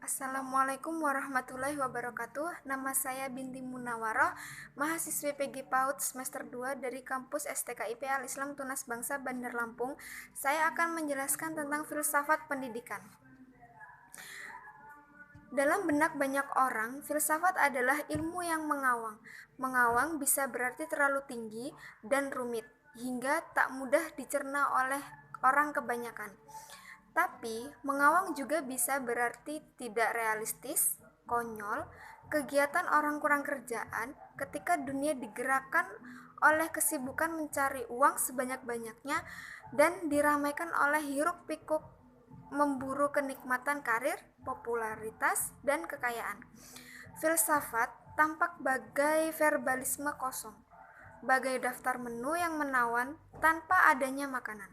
Assalamualaikum warahmatullahi wabarakatuh. Nama saya Binti Munawaroh, mahasiswi PG PAUD semester 2 dari kampus STKIP Al-Islam Tunas Bangsa Bandar Lampung. Saya akan menjelaskan tentang filsafat pendidikan. Dalam benak banyak orang, filsafat adalah ilmu yang mengawang. Mengawang bisa berarti terlalu tinggi dan rumit, hingga tak mudah dicerna oleh orang kebanyakan. Tapi, mengawang juga bisa berarti tidak realistis, konyol, kegiatan orang kurang kerjaan ketika dunia digerakkan oleh kesibukan mencari uang sebanyak-banyaknya dan diramaikan oleh hiruk-pikuk memburu kenikmatan karir, popularitas, dan kekayaan. Filsafat tampak bagai verbalisme kosong, bagai daftar menu yang menawan tanpa adanya makanan.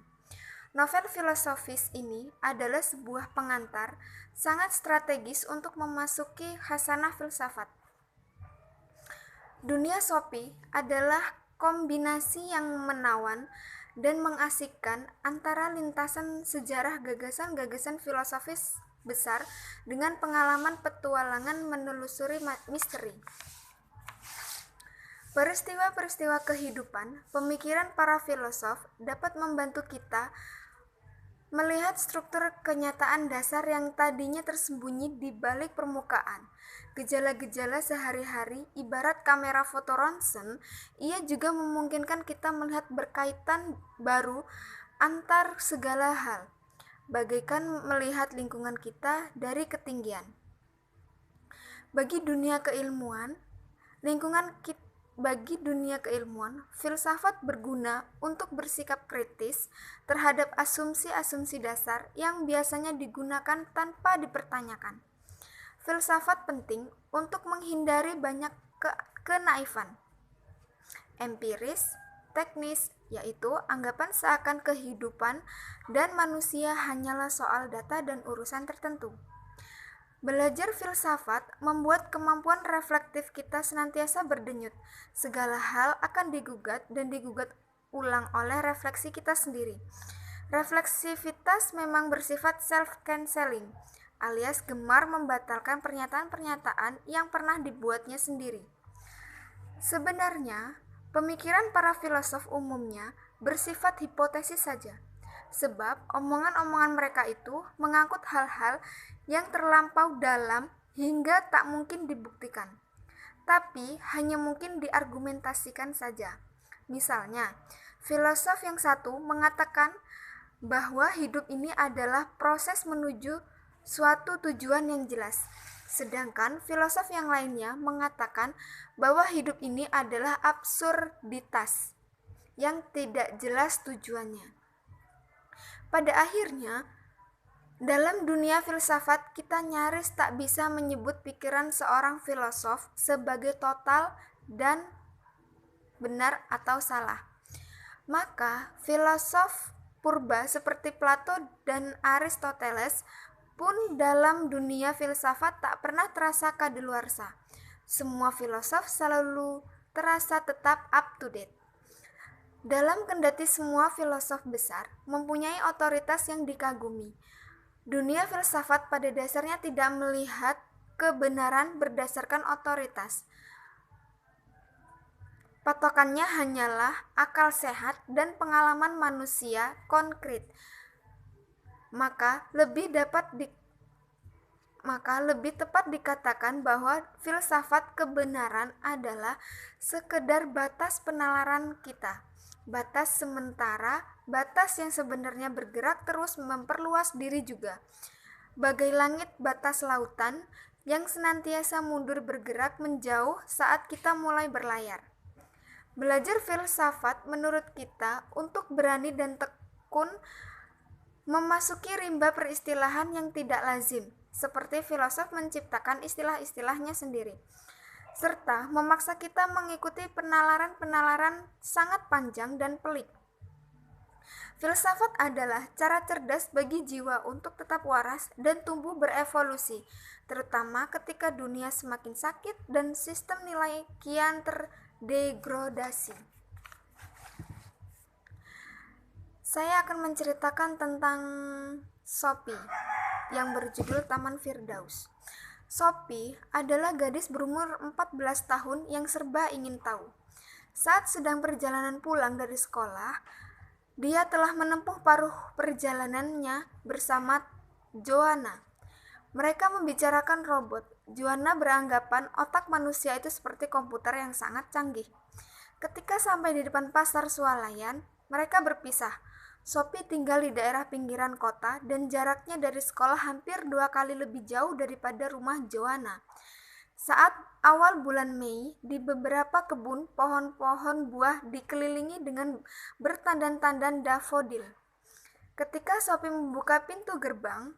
Novel filosofis ini adalah sebuah pengantar sangat strategis untuk memasuki khasanah filsafat. Dunia Sophie adalah kombinasi yang menawan dan mengasihkan antara lintasan sejarah gagasan-gagasan filosofis besar dengan pengalaman petualangan menelusuri misteri. Peristiwa-peristiwa kehidupan, pemikiran para filosof dapat membantu kita melihat struktur kenyataan dasar yang tadinya tersembunyi di balik permukaan. Gejala-gejala sehari-hari ibarat kamera foto ronsen, ia juga memungkinkan kita melihat berkaitan baru antar segala hal, bagaikan melihat lingkungan kita dari ketinggian. Bagi dunia keilmuan, filsafat berguna untuk bersikap kritis terhadap asumsi-asumsi dasar yang biasanya digunakan tanpa dipertanyakan. Filsafat penting untuk menghindari banyak kenaifan empiris, teknis, yaitu anggapan seakan kehidupan dan manusia hanyalah soal data dan urusan tertentu. Belajar filsafat membuat kemampuan reflektif kita senantiasa berdenyut. Segala hal akan digugat dan digugat ulang oleh refleksi kita sendiri. Refleksivitas memang bersifat self-canceling, alias gemar membatalkan pernyataan-pernyataan yang pernah dibuatnya sendiri. Sebenarnya, pemikiran para filosof umumnya bersifat hipotesis saja, sebab omongan-omongan mereka itu mengangkut hal-hal yang terlampau dalam hingga tak mungkin dibuktikan, tapi hanya mungkin diargumentasikan saja. Misalnya, filosof yang satu mengatakan bahwa hidup ini adalah proses menuju suatu tujuan yang jelas, sedangkan filosof yang lainnya mengatakan bahwa hidup ini adalah absurditas yang tidak jelas tujuannya. Pada akhirnya, dalam dunia filsafat kita nyaris tak bisa menyebut pikiran seorang filosof sebagai total dan benar atau salah. Maka filosof purba seperti Plato dan Aristoteles pun dalam dunia filsafat tak pernah terasa kadaluarsa. Semua filosof selalu terasa tetap up to date. Dalam kendati semua filosof besar mempunyai otoritas yang dikagumi, dunia filsafat pada dasarnya tidak melihat kebenaran berdasarkan otoritas. Patokannya hanyalah akal sehat dan pengalaman manusia konkret. Maka lebih tepat dikatakan bahwa filsafat kebenaran adalah sekedar batas penalaran kita. Batas sementara, batas yang sebenarnya bergerak terus memperluas diri juga. Bagai langit batas lautan yang senantiasa mundur bergerak menjauh saat kita mulai berlayar. Belajar filsafat menurut kita untuk berani dan tekun memasuki rimba peristilahan yang tidak lazim, seperti filosof menciptakan istilah-istilahnya sendiri, serta memaksa kita mengikuti penalaran-penalaran sangat panjang dan pelik. Filsafat adalah cara cerdas bagi jiwa untuk tetap waras dan tumbuh berevolusi, terutama ketika dunia semakin sakit dan sistem nilai kian terdegradasi. Saya akan menceritakan tentang Sophie. yang berjudul Taman Firdaus. Sophie adalah gadis berumur 14 tahun yang serba ingin tahu. Saat sedang perjalanan pulang dari sekolah, dia telah menempuh paruh perjalanannya bersama Joanna. Mereka membicarakan robot. Joanna beranggapan otak manusia itu seperti komputer yang sangat canggih. Ketika sampai di depan pasar swalayan, mereka berpisah. Sophie tinggal di daerah pinggiran kota dan jaraknya dari sekolah hampir 2 kali lebih jauh daripada rumah Joanna. Saat awal bulan Mei, di beberapa kebun, pohon-pohon buah dikelilingi dengan bertandan-tandan dafodil. Ketika Sophie membuka pintu gerbang,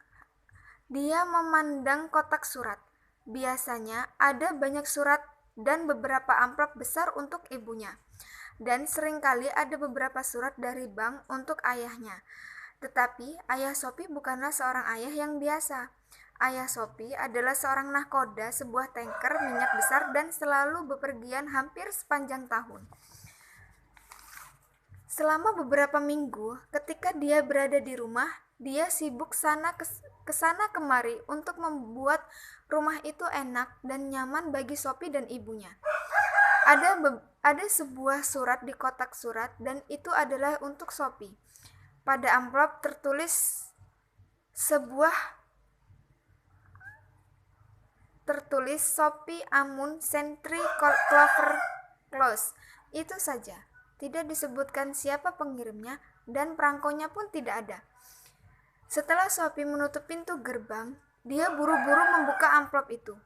dia memandang kotak surat. Biasanya ada banyak surat dan beberapa amplop besar untuk ibunya. Dan seringkali ada beberapa surat dari bank untuk ayahnya. Tetapi ayah Sophie bukanlah seorang ayah yang biasa. Ayah Sophie adalah seorang nahkoda sebuah tanker minyak besar dan selalu bepergian hampir sepanjang tahun. Selama beberapa minggu, ketika dia berada di rumah, dia sibuk kesana kemari untuk membuat rumah itu enak dan nyaman bagi Sophie dan ibunya. Ada sebuah surat di kotak surat dan itu adalah untuk Sophie. Pada amplop tertulis Sophie Amun Sentry Clover Close. Itu saja. Tidak disebutkan siapa pengirimnya dan perangkonya pun tidak ada. Setelah Sophie menutup pintu gerbang, dia buru-buru membuka amplop itu.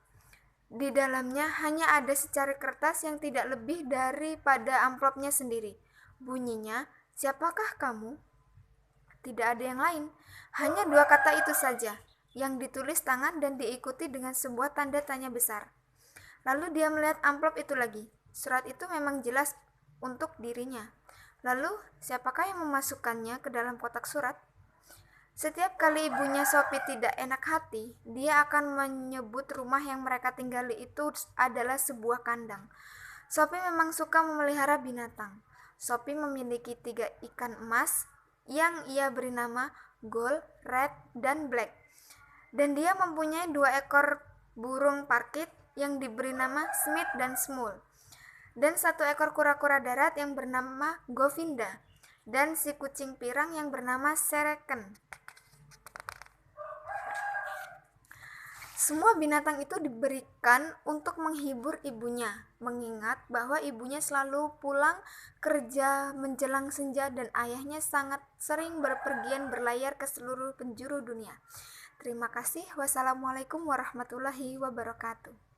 Di dalamnya hanya ada secari kertas yang tidak lebih daripada amplopnya sendiri. Bunyinya, "Siapakah kamu?" Tidak ada yang lain, hanya 2 kata itu saja, yang ditulis tangan dan diikuti dengan sebuah tanda tanya besar. Lalu dia melihat amplop itu lagi. Surat itu memang jelas untuk dirinya. Lalu, siapakah yang memasukkannya ke dalam kotak surat? Setiap kali ibunya Sophie tidak enak hati, dia akan menyebut rumah yang mereka tinggali itu adalah sebuah kandang. Sophie memang suka memelihara binatang. Sophie memiliki 3 ikan emas yang ia beri nama Gold, Red, dan Black. Dan dia mempunyai 2 ekor burung parkit yang diberi nama Smith dan Small. Dan 1 ekor kura-kura darat yang bernama Govinda. Dan si kucing pirang yang bernama Sereken. Semua binatang itu diberikan untuk menghibur ibunya, mengingat bahwa ibunya selalu pulang kerja menjelang senja dan ayahnya sangat sering berpergian berlayar ke seluruh penjuru dunia. Terima kasih. Wassalamualaikum warahmatullahi wabarakatuh.